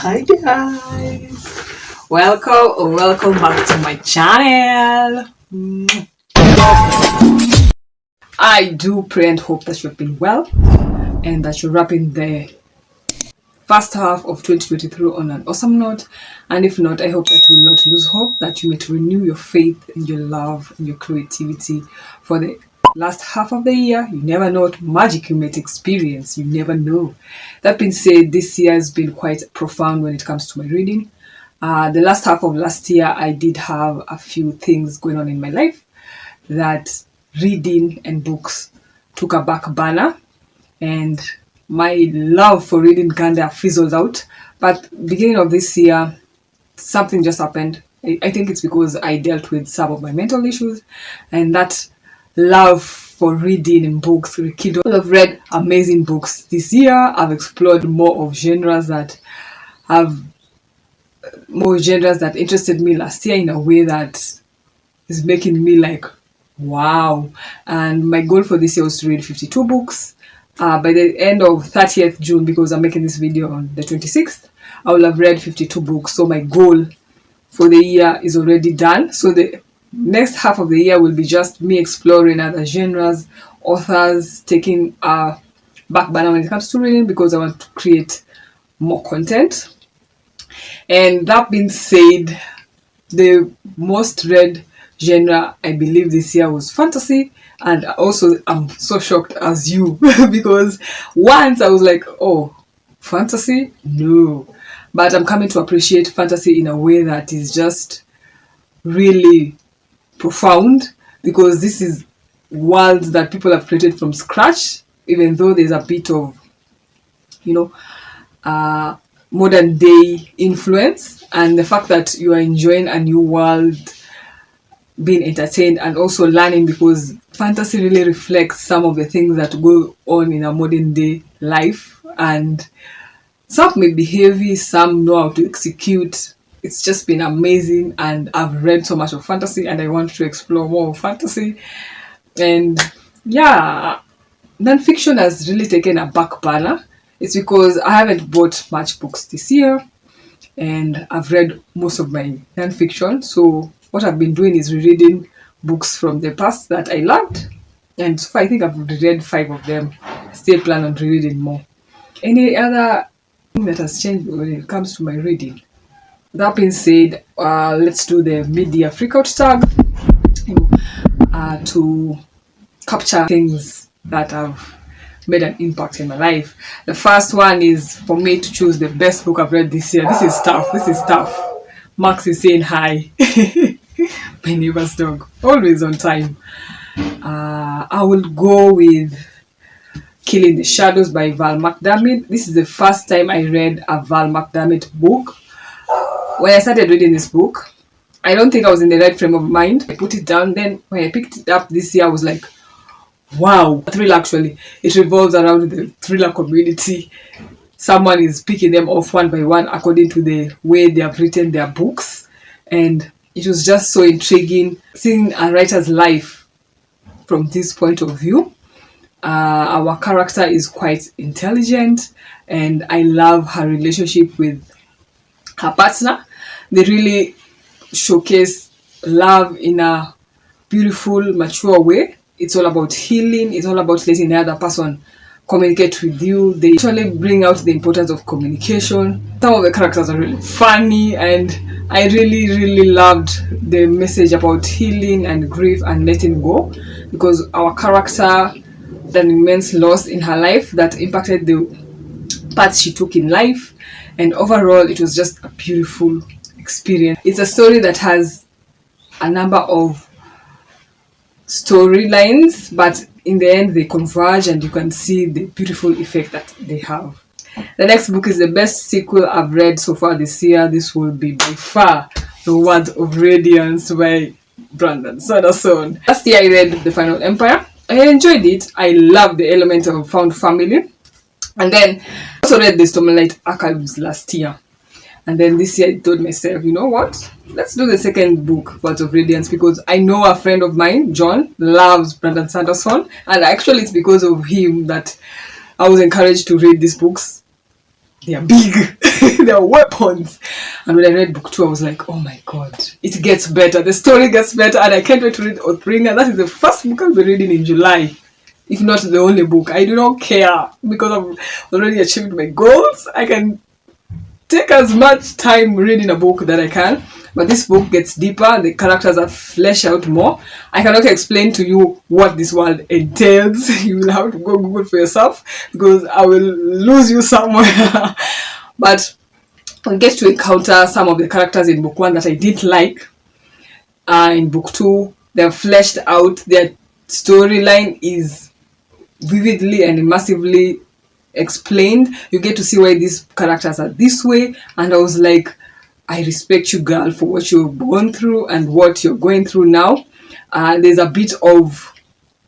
Hi guys, welcome back to my channel. I do pray and hope that you've been well and that you're wrapping the first half of 2023 on an awesome note. And if not, I hope that you will not lose hope, that you may renew your faith and your love and your creativity for the last half of the year. You never know what magic you might experience. You never know. That being said, this year has been quite profound when it comes to my reading. The last half of last year, I did have a few things going on in my life that reading and books took a back burner, and my love for reading kind of fizzled out. But beginning of this year, something just happened. I think it's because I dealt with some of my mental issues, and that love for reading and books rekindled. I've read amazing books this year. I've explored more genres that interested me last year in a way that is making me like, wow. And my goal for this year was to read 52 books. By the end of 30th June, because I'm making this video on the 26th, I will have read 52 books. So my goal for the year is already done. So the next half of the year will be just me exploring other genres, authors, taking a back burner when it comes to reading, because I want to create more content. And that being said, the most read genre I believe this year was fantasy. And also I'm so shocked as you because once I was like, oh, fantasy? No. But I'm coming to appreciate fantasy in a way that is just really profound, because this is worlds that people have created from scratch, even though there's a bit of, modern day influence, and the fact that you are enjoying a new world, being entertained and also learning, because fantasy really reflects some of the things that go on in a modern day life, and some may be heavy, some know how to execute. It's just been amazing, and I've read so much of fantasy and I want to explore more of fantasy. And yeah, non-fiction has really taken a back burner. It's because I haven't bought much books this year and I've read most of my non-fiction. So what I've been doing is rereading books from the past that I loved, and so far I think I've read 5 of them. Still plan on rereading more. Any other thing that has changed when it comes to my reading? That being said, let's do the media freakout tag to capture things that have made an impact in my life. The first one is for me to choose the best book I've read this year. This is tough. Max is saying hi. My neighbor's dog, always on time. I will go with Killing the Shadows by Val McDermid. This is the first time I read a Val McDermid book. When I started reading this book, I don't think I was in the right frame of mind. I put it down. Then when I picked it up this year, I was like, wow. A thriller, actually. It revolves around the thriller community. Someone is picking them off one by one according to the way they have written their books. And it was just so intriguing seeing a writer's life from this point of view. Our character is quite intelligent, and I love her relationship with her partner. They really showcase love in a beautiful, mature way. It's all about healing. It's all about letting the other person communicate with you. They actually bring out the importance of communication. Some of the characters are really funny, and I really loved the message about healing and grief and letting go, because our character had an immense loss in her life that impacted the path she took in life, and overall it was just a beautiful experience. It's a story that has a number of storylines, but in the end they converge and you can see the beautiful effect that they have. The next book is the best sequel I've read so far this year. This will be by far The Words of Radiance by Brandon Sanderson. Last year I read The Final Empire. I enjoyed it. I love the element of found family. And then I also read The Stormlight Archives last year. And then this year I told myself, you know what? Let's do the second book, Words of Radiance, because I know a friend of mine, John, loves Brandon Sanderson. And actually it's because of him that I was encouraged to read these books. they are big, they are weapons. And when I read book 2, I was like, oh my god, it gets better, the story gets better, and I can't wait to read Othringa. That is the first book I'll be reading in July, if not the only book. I do not care, because I've already achieved my goals. I can take as much time reading a book that I can, but this book gets deeper, the characters are fleshed out more. I cannot explain to you what this world entails. You will have to go Google for yourself, because I will lose you somewhere. But I get to encounter some of the characters in book 1 that I didn't like. In book 2, they're fleshed out, their storyline is vividly and immersively explained. You get to see why these characters are this way, and I was like, I respect you, girl, for what you've gone through and what you're going through now. There's a bit of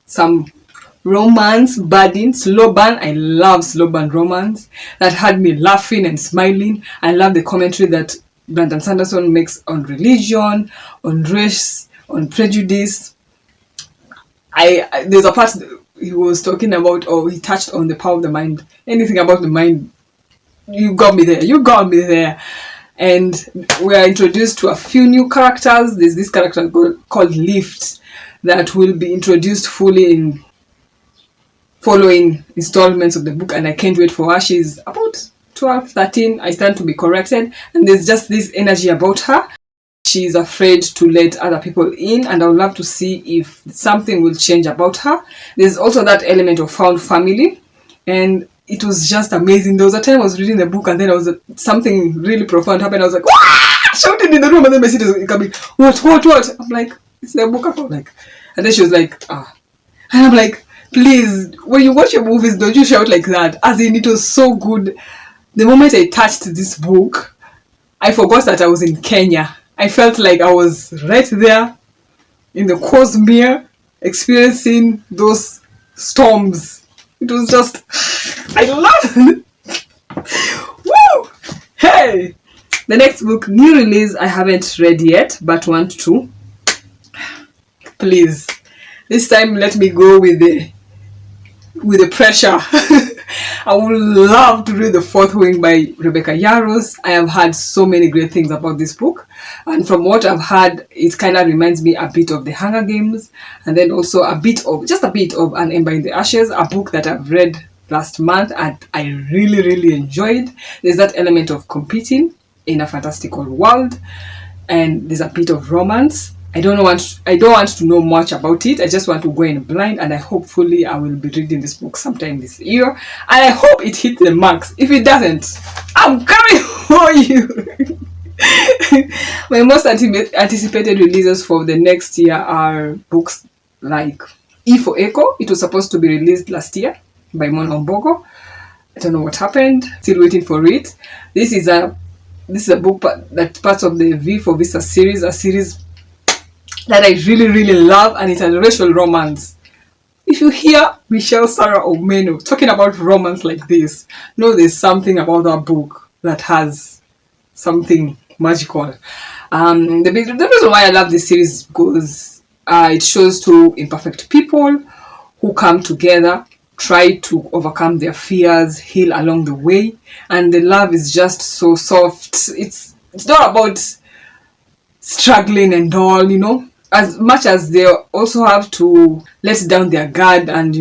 some romance burden, slow burn. I love slow burn romance that had me laughing and smiling. I love the commentary that Brandon Sanderson makes on religion, on race, on prejudice. There's a part he was talking about, or he touched on the power of the mind. Anything about the mind, you got me there. You got me there. And we are introduced to a few new characters. There's this character called Lift that will be introduced fully in following installments of the book, and I can't wait for her. She's about 12, 13. I stand to be corrected. And there's just this energy about her. She's afraid to let other people in, and I would love to see if something will change about her. There's also that element of found family, and it was just amazing. There was a time I was reading the book, and then something really profound happened. I was like, "Wah!" Shouting in the room, and then my sister was coming, what? I'm like, it's the book. I'm like, and then she was like, ah. And I'm like, please, when you watch your movies, don't you shout like that? As in, it was so good. The moment I touched this book, I forgot that I was in Kenya. I felt like I was right there in the Cosmere, experiencing those storms. It was just, I loved it. Woo! Hey! The next book, new release, I haven't read yet, but want to. Please, this time let me go with the pressure. I would love to read The Fourth Wing by Rebecca Yarros. I have heard so many great things about this book, and from what I've heard, it kind of reminds me a bit of The Hunger Games, and then also just a bit of An Ember in the Ashes, a book that I've read last month and I really, really enjoyed. There's that element of competing in a fantastical world, and there's a bit of romance. I don't want to know much about it. I just want to go in blind, and hopefully I will be reading this book sometime this year, and I hope it hits the marks. If it doesn't, I'm coming for you. My most anticipated releases for the next year are books like E for Echo. It was supposed to be released last year by Mona Mbogo. I don't know what happened. Still waiting for it. This is a book that's part of the V for Vista series, a series that I really, really love, and it's a racial romance. If you hear Michelle Sarah Omeno talking about romance like this, know there's something about that book that has something magical. The reason why I love this series is because it shows two imperfect people who come together, try to overcome their fears, heal along the way, and the love is just so soft. It's not about struggling and all, as much as they also have to let down their guard and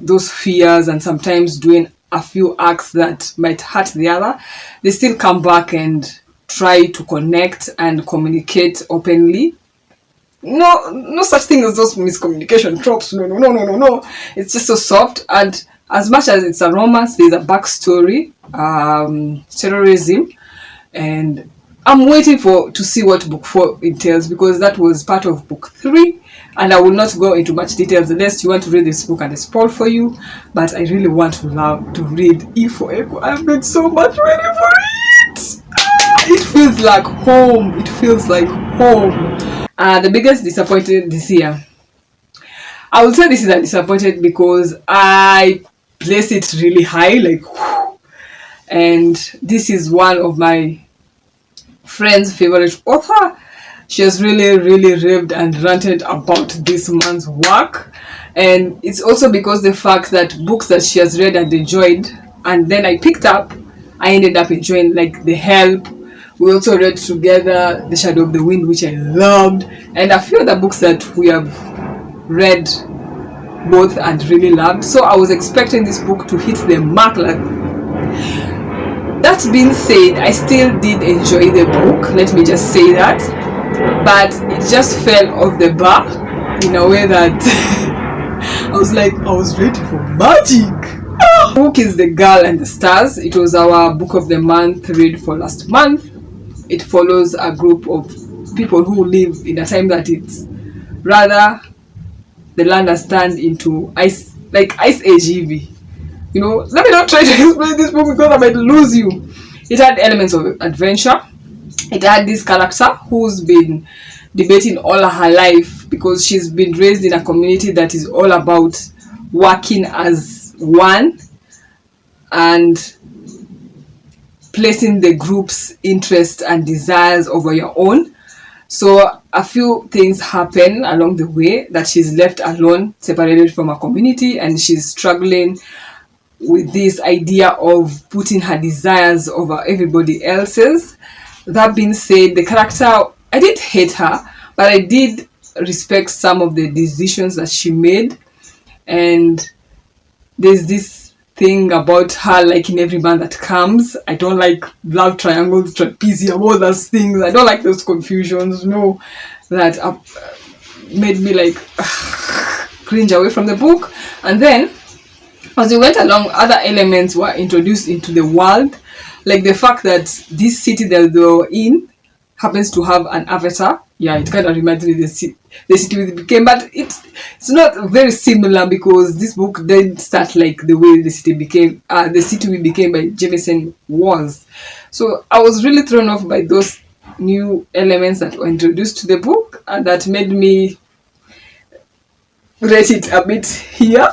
those fears, and sometimes doing a few acts that might hurt the other, they still come back and try to connect and communicate openly. No such thing as those miscommunication tropes. No. It's just so soft, and as much as it's a romance, there's a backstory, terrorism, and I'm waiting to see what book 4 entails, because that was part of book 3, and I will not go into much details unless you want to read this book and I spoil for you. But I really want to read E for Echo. I've been so much waiting for it. It feels like home. The biggest disappointed this year, I would say this is a disappointed because I place it really high, and this is one of my friend's favorite author. She has really, really raved and ranted about this man's work, and it's also because the fact that books that she has read and enjoyed, and then I picked up I ended up enjoying, like The Help. We also read together The Shadow of the Wind, which I loved, and a few other books that we have read both and really loved. So I was expecting this book to hit the mark. Like, that being said, I still did enjoy the book, let me just say that, but it just fell off the bar in a way that I was like, I was ready for magic. The book is The Girl and the Stars. It was our book of the month read for last month. It follows a group of people who live in a time that it's rather the land has turned into ice, like Ice Age EV. You know, let me not try to explain this book because I might lose you. It had elements of adventure. It had this character who's been debating all her life because she's been raised in a community that is all about working as one and placing the group's interests and desires over your own. So a few things happen along the way that she's left alone, separated from her community, and she's struggling with this idea of putting her desires over everybody else's. That being said, the character, I didn't hate her, but I did respect some of the decisions that she made. And there's this thing about her liking every man that comes. I don't like love triangles, trapezium, all those things. I don't like those confusions. No, that made me like cringe away from the book. And then as we went along, other elements were introduced into the world, like the fact that this city that they were in happens to have an avatar. Yeah, it kind of reminds me of the city we became, but it's not very similar because this book didn't start like the way the city we became by Jameson was. So I was really thrown off by those new elements that were introduced to the book, and that made me rate it a bit here.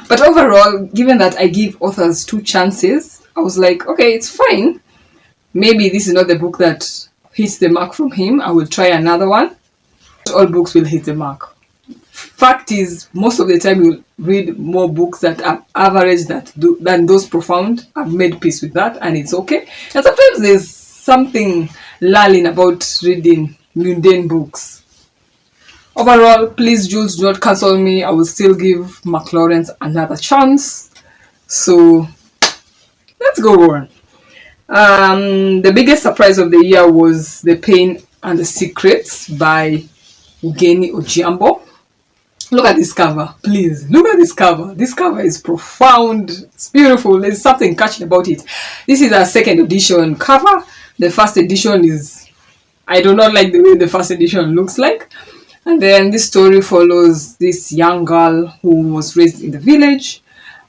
But overall, given that I give authors 2 chances, I was like, okay, it's fine. Maybe this is not the book that hits the mark from him. I will try another one. All books will hit the mark. Fact is, most of the time you'll read more books that are average than those profound. I've made peace with that, and it's okay. And sometimes there's something lulling about reading mundane books. Overall, please, Jules, do not cancel me. I will still give Mark Lawrence another chance. So let's go on. The biggest surprise of the year was The Pain and the Secrets by Ugeni Ojiambo. Look at this cover, please. Look at this cover. This cover is profound. It's beautiful. There's something catching about it. This is a second edition cover. The first edition is, I do not like the way the first edition looks like. And then this story follows this young girl who was raised in the village,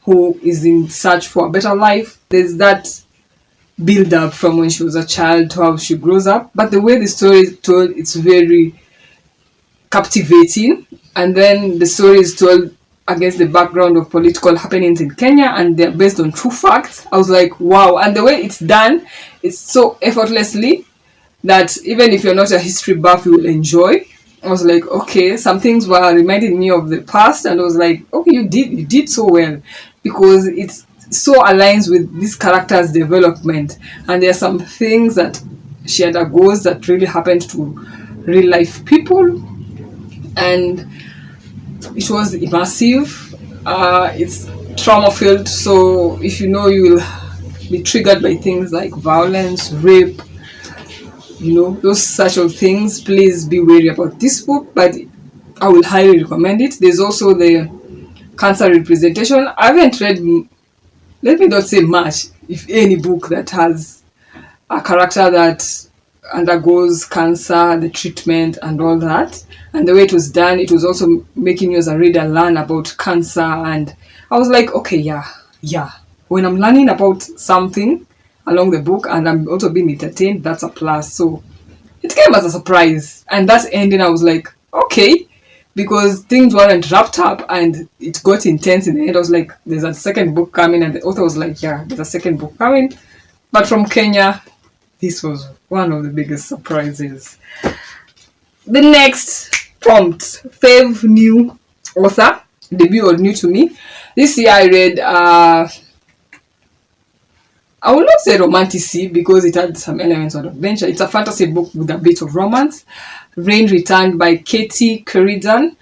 who is in search for a better life. There's that build up from when she was a child to how she grows up. But the way the story is told, it's very captivating. And then the story is told against the background of political happenings in Kenya, and they're based on true facts. I was like, wow. And the way it's done, it's so effortlessly that even if you're not a history buff, you will enjoy. I was like, okay, some things were reminding me of the past, and I was like, okay, you did so well, because it's so aligns with this character's development, and there are some things that she undergoes that really happened to real life people, and it was immersive. It's trauma filled, so if you know, you will be triggered by things like violence, rape, those such of things. Please be wary about this book, but I will highly recommend it. There's also the cancer representation. I haven't read, let me not say much, if any book that has a character that undergoes cancer, the treatment and all that. And the way it was done, it was also making you as a reader learn about cancer. And I was like, okay, yeah. When I'm learning about something along the book and I'm also being entertained, that's a plus. So it came as a surprise, and that ending, I was like, okay, because things weren't wrapped up and it got intense in the end. I was like, there's a second book coming, and the author was like, yeah, there's a second book coming, but from Kenya. This was one of the biggest surprises. The next prompt, Fave New Author, debut or new to me. This year I read I will not say romanticy because it had some elements of adventure. It's a fantasy book with a bit of romance. Rain Returned by Katie Sheridan.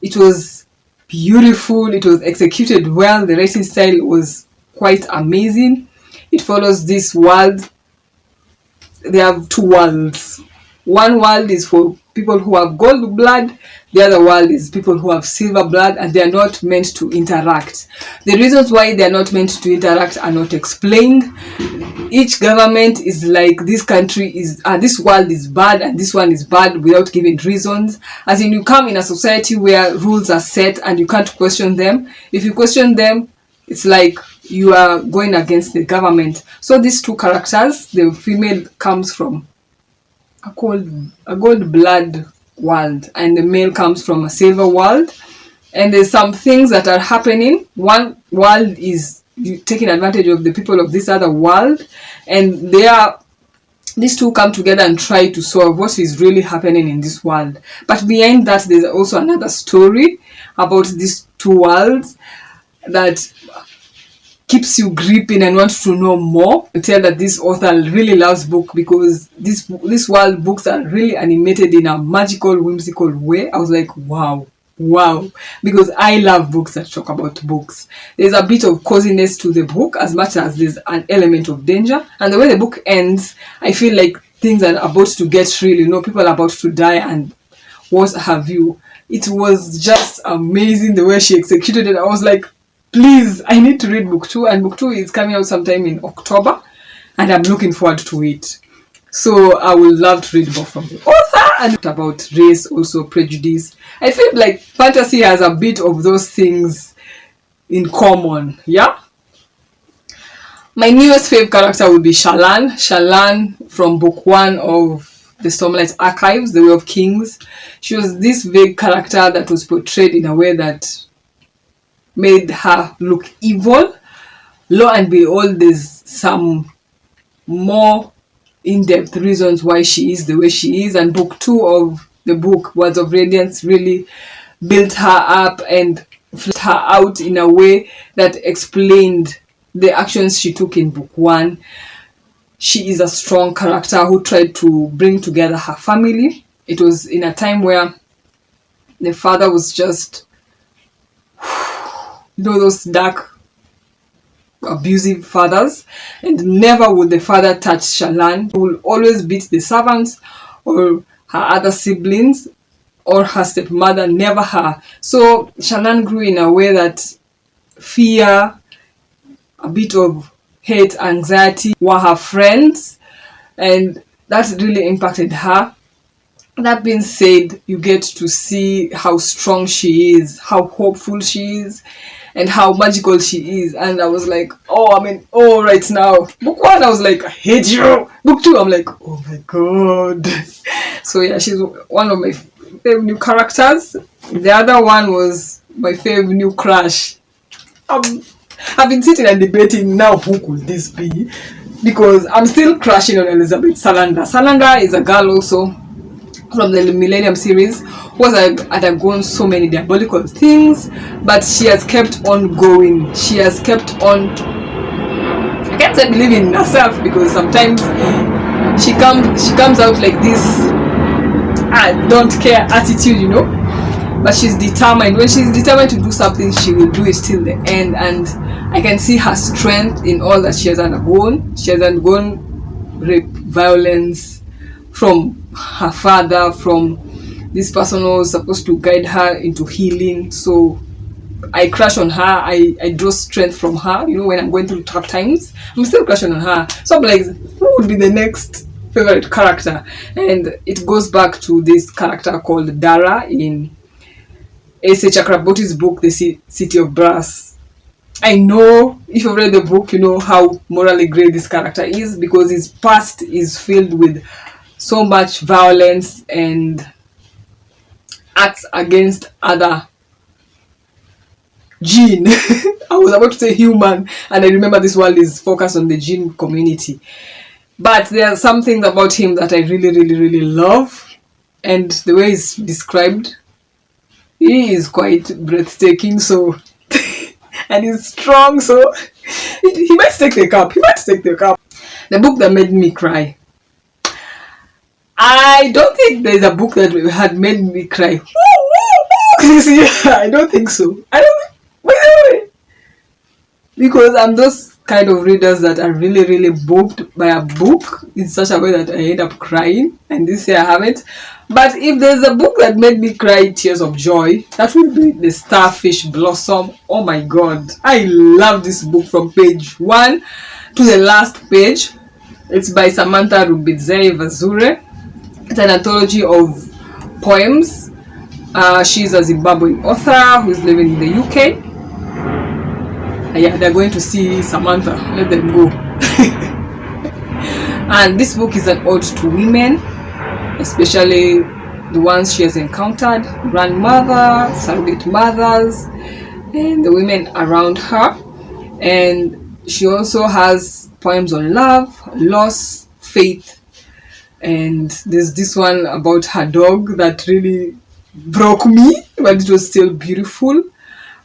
It was beautiful. It was executed well. The writing style was quite amazing. It follows this world. They have two worlds. One world is for people who have gold blood. The other world is people who have silver blood, and they are not meant to interact. The reasons why they are not meant to interact are not explained. Each government is like, this country is, this world is bad and this one is bad without giving reasons. As in, you come in a society where rules are set and you can't question them. If you question them, it's like you are going against the government. So these two characters, the female comes from a gold blood world and the male comes from a silver world, and there's some things that are happening. One world is taking advantage of the people of this other world, and these two come together and try to solve what is really happening in this world. But behind that, there's also another story about these two worlds that keeps you gripping and wants to know more. I tell that this author really loves book because this world books are really animated in a magical, whimsical way. I was like, wow, because I love books that talk about books. There's a bit of coziness to the book as much as there's an element of danger. And the way the book ends, I feel like things are about to get real, people are about to die and what have you. It was just amazing the way she executed it. I was like, please, I need to read book 2, and book 2 is coming out sometime in October, and I'm looking forward to it. So I would love to read book from the author. And about race, also prejudice. I feel like fantasy has a bit of those things in common, yeah? My newest fave character will be Shallan. Shallan from book 1 of the Stormlight Archives, The Way of Kings. She was this vague character that was portrayed in a way that made her look evil. Lo and behold, there's some more in-depth reasons why she is the way she is, and book 2 of the book, Words of Radiance, really built her up and fleshed her out in a way that explained the actions she took in book 1. She is a strong character who tried to bring together her family. It was in a time where the father was just those dark, abusive fathers, and never would the father touch Shallan. He will always beat the servants or her other siblings or her stepmother, never her. So Shallan grew in a way that fear, a bit of hate, anxiety were her friends, and that really impacted her. That being said, you get to see how strong she is, how hopeful she is, and how magical she is. And I was like, right now. Book 1, I was like, I hate you. Book 2, I'm like, oh my god. So yeah, she's one of my favorite new characters. The other one was my favorite new crush. I've been sitting and debating now, who could this be? Because I'm still crushing on Elizabeth Salander. Salander is a girl also from the Millennium series who has undergone so many diabolical things, but she has kept on going. She has kept on, I can't say believing in herself, because sometimes she comes out like this I don't care attitude, but she's determined. When she's determined to do something, she will do it till the end, and I can see her strength in all that she has undergone. She has undergone rape, violence from her father, from this person who was supposed to guide her into healing. So I crush on her. I draw strength from her. When I'm going through tough times, I'm still crushing on her. So I'm like, who would be the next favorite character? And it goes back to this character called Dara in A.C. Chakraborty's book, The City of Brass. I know if you've read the book, you know how morally grey this character is, because his past is filled with so much violence and acts against other gene. I was about to say human, and I remember this world is focused on the gene community. But there are some things about him that I really, really, really love, and the way he's described, he is quite breathtaking. So and he's strong, so He might take the cup. He might take the cup. The book that made me cry. I don't think there's a book that had made me cry. I don't think so. I don't. Wait. Because I'm those kind of readers that are really, really moved by a book in such a way that I end up crying. And this year I haven't. But if there's a book that made me cry tears of joy, that would be The Starfish Blossom. Oh my god. I love this book from page 1 to the last page. It's by Samantha Rubidzei Vazure. It's an anthology of poems. She's a Zimbabwean author who's living in the UK. Yeah, they're going to see Samantha. Let them go. And this book is an ode to women, especially the ones she has encountered, grandmother, surrogate mothers, and the women around her. And she also has poems on love, loss, faith, and there's this one about her dog that really broke me, but it was still beautiful.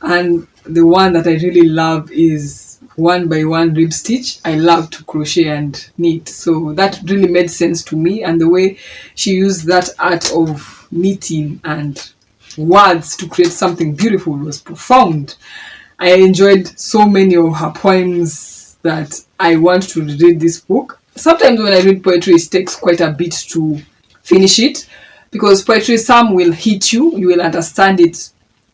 And the one that I really love is One by One Rib Stitch. I love to crochet and knit, so that really made sense to me, and the way she used that art of knitting and words to create something beautiful was profound. I enjoyed so many of her poems that I want to read this book. Sometimes when I read poetry, it takes quite a bit to finish it, because poetry, some will hit you, you will understand it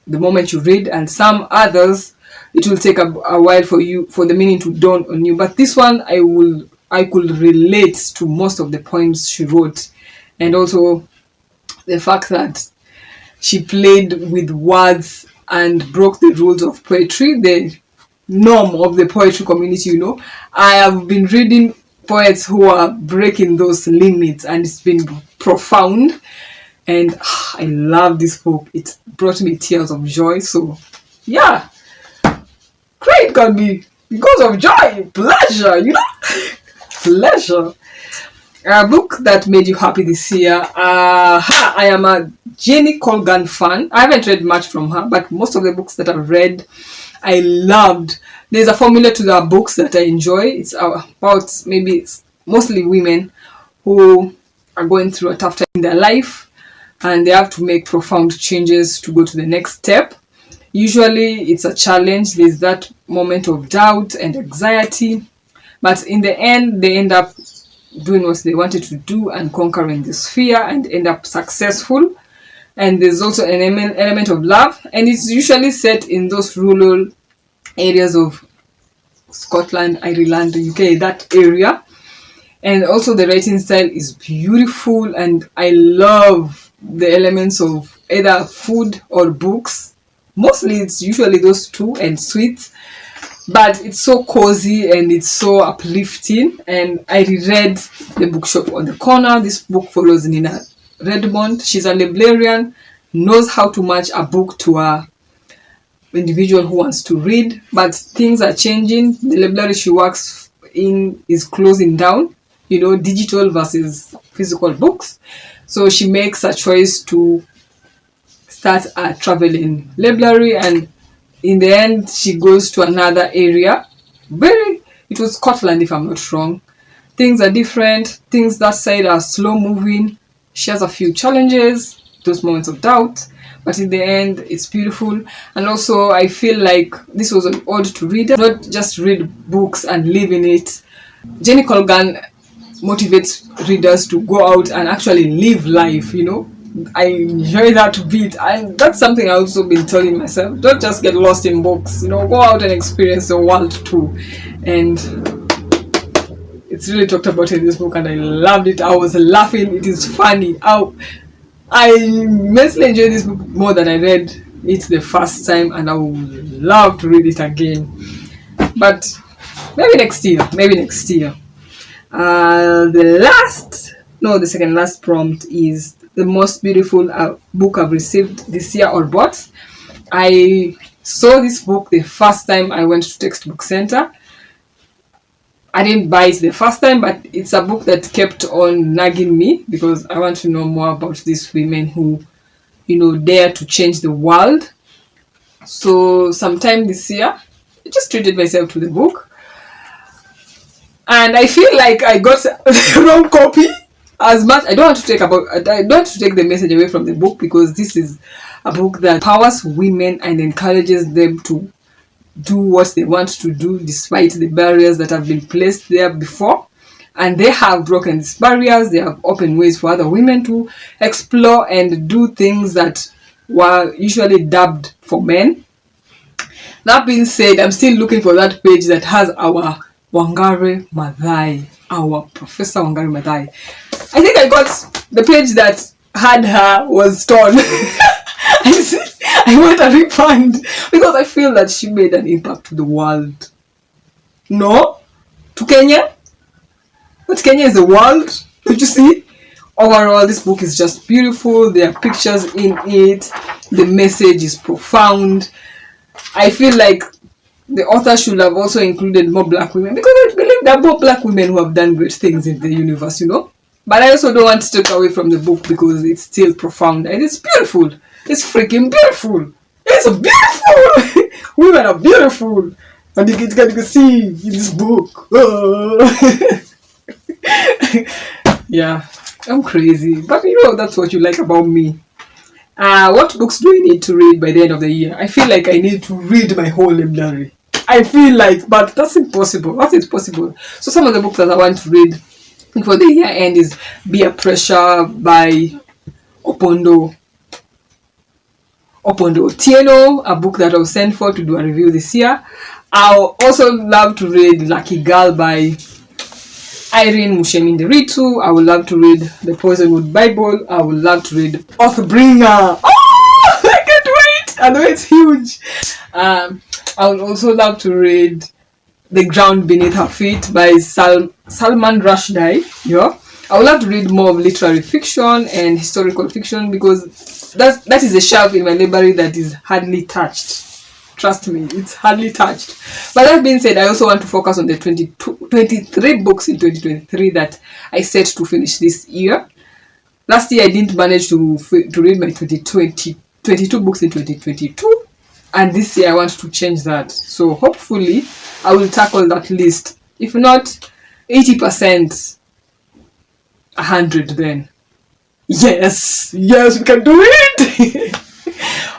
the moment you read, and some others it will take a while for the meaning to dawn on you. But this one, I could relate to most of the poems she wrote, and also the fact that she played with words and broke the rules of poetry, the norm of the poetry community. I have been reading poets who are breaking those limits, and it's been profound. And I love this book. It brought me tears of joy. So yeah, great can be because of joy, pleasure, pleasure. A book that made you happy this year. I am a Jenny Colgan fan. I haven't read much from her, but most of the books that I've read, I loved. There's a formula to the books that I enjoy. It's about maybe mostly women who are going through a tough time in their life, and they have to make profound changes to go to the next step. Usually it's a challenge. There's that moment of doubt and anxiety, but in the end they end up doing what they wanted to do and conquering this fear and end up successful. And there's also an element of love, and it's usually set in those rural areas of Scotland, Ireland, UK, that area. And also the writing style is beautiful, and I love the elements of either food or books. Mostly it's usually those two, and sweets, but it's so cozy and it's so uplifting. And I reread The Bookshop on the Corner. This book follows Nina Redmond. She's a librarian, knows how to match a book to a individual who wants to read, but things are changing. The library she works in is closing down, digital versus physical books. So she makes a choice to start a traveling library, and in the end she goes to another area. It was Scotland if I'm not wrong. Things are different. Things that side are slow moving. She has a few challenges, those moments of doubt, but in the end it's beautiful. And also I feel like this was an ode to readers, not just read books and live in it. Jenny Colgan motivates readers to go out and actually live life. I enjoy that bit, and that's something I've also been telling myself. Don't just get lost in books, go out and experience the world too. And it's really talked about in this book, and I loved it. I was laughing. It is funny. I immensely enjoyed this book more than I read it the first time, and I would love to read it again. But maybe next year. The second last prompt is the most beautiful book I've received this year or bought. I saw this book the first time I went to Textbook Center. I didn't buy it the first time, but it's a book that kept on nagging me because I want to know more about these women who, dare to change the world. So sometime this year, just treated myself to the book. And I feel like I got the wrong copy. As much I don't want to take the message away from the book, because this is a book that empowers women and encourages them to do what they want to do despite the barriers that have been placed there before. And they have broken these barriers. They have opened ways for other women to explore and do things that were usually dubbed for men. That being said, I'm still looking for that page that has our Wangari Maathai, our Professor Wangari Maathai. I think I got the page that had her was torn. I want a refund, because I feel that she made an impact to the world. No? To Kenya? But Kenya is the world. Don't you see? Overall, this book is just beautiful. There are pictures in it. The message is profound. I feel like the author should have also included more black women, because I believe there are more black women who have done great things in the universe, you know. But I also don't want to take away from the book, because it's still profound and it's beautiful. It's freaking beautiful. It's beautiful. Women are beautiful, and you can see in this book. Yeah, I'm crazy, but you know that's what you like about me. What books do I need to read by the end of the year? I feel like I need to read my whole library. I feel like, but that's impossible. That's impossible. So some of the books that I want to read before the year end is Be a Pressure by Opondo Otieno, a book that I was sent for to do a review this year. I'll also love to read Lucky Girl by Irene Musheminderitu. I would love to read The Poisonwood Bible. I would love to read Oathbringer. Oh, I can't wait! I know it's huge. I would also love to read The Ground Beneath Her Feet by Salman Rushdie. Yeah. I would love to read more of literary fiction and historical fiction, because that is a shelf in my library that is hardly touched. Trust me, it's hardly touched. But that being said, I also want to focus on the 23 books in 2023 that I set to finish this year. Last year, I didn't manage to read my 22 books in 2022. And this year, I want to change that. So hopefully, I will tackle that list. If not 80%, 100 then. Yes, we can do it.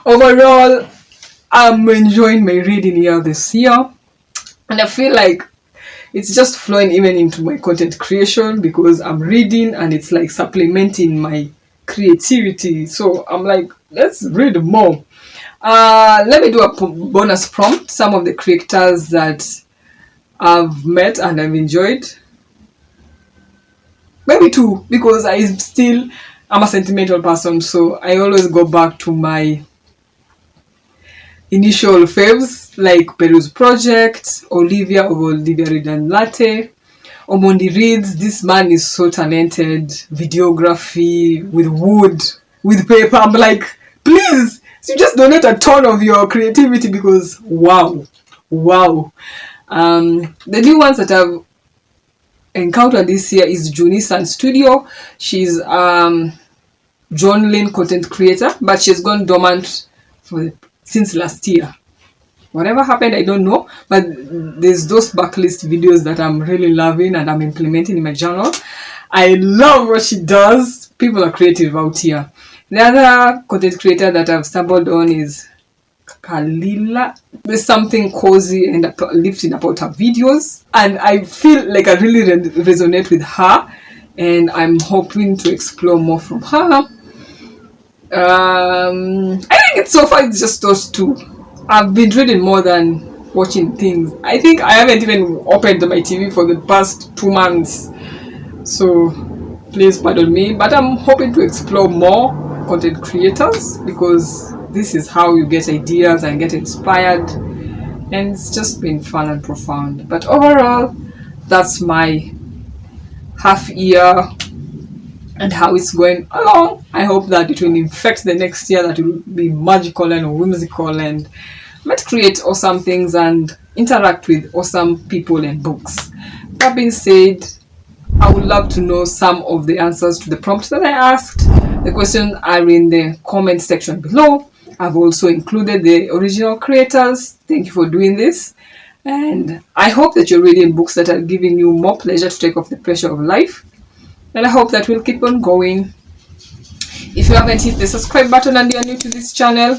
Overall, I'm enjoying my reading year this year, and I feel like it's just flowing even into my content creation, because I'm reading and it's like supplementing my creativity. So I'm like, let's read more. Let me do a bonus prompt. Some of the creators that I've met and I've enjoyed. Maybe 2, because I'm a sentimental person, so I always go back to my initial faves, like Peru's Project, Olivia of Olivia Reed and Latte, Omondi Reads. This man is so talented. Videography, with wood, with paper. I'm like, please, you just donate a ton of your creativity, because wow. The new ones that I've encountered this year is Junisan Studio. She's journaling content creator, but she's gone dormant since last year. Whatever happened, I don't know, but there's those backlist videos that I'm really loving and I'm implementing in my journal. I love what she does. People are creative out here. The other content creator that I've stumbled on is Kalila. There's something cozy and uplifting about her videos, and I feel like I really resonate with her, and I'm hoping to explore more from her. I think so far it's just those 2. I've been reading more than watching things. I think I haven't even opened my TV for the past 2 months, so please pardon me, but I'm hoping to explore more content creators, because this is how you get ideas and get inspired, and it's just been fun and profound. But overall, that's my half year and how it's going along. I hope that it will infect the next year, that it will be magical and whimsical, and might create awesome things and interact with awesome people and books. That being said, I would love to know some of the answers to the prompts that I asked. The questions are in the comment section below. I've also included the original creators. Thank you for doing this. And I hope that you're reading books that are giving you more pleasure to take off the pressure of life. And I hope that we'll keep on going. If you haven't hit the subscribe button and you're new to this channel,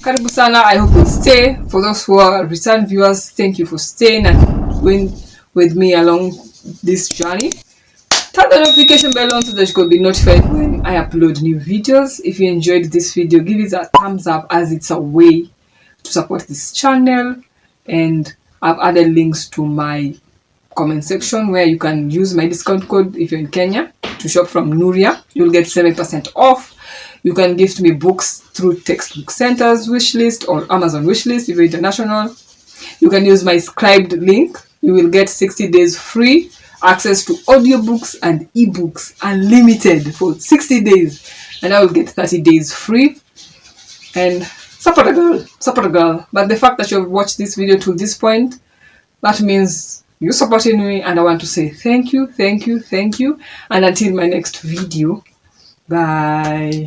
karibu sana. I hope you'll stay. For those who are return viewers, thank you for staying and going with me along this journey. Turn the notification bell on so that you can be notified when I upload new videos. If you enjoyed this video, give it a thumbs up, as it's a way to support this channel. And I've added links to my comment section where you can use my discount code if you're in Kenya to shop from Nuria. You'll get 7% off. You can gift me books through Textbook Center's Wishlist or Amazon Wishlist if you're international. You can use my scribed link. You will get 60 days free access to audiobooks and ebooks unlimited for 60 days. And I will get 30 days free. And support a girl, support a girl. But the fact that you've watched this video to this point, that means you're supporting me, and I want to say thank you, thank you, thank you. And until my next video, bye.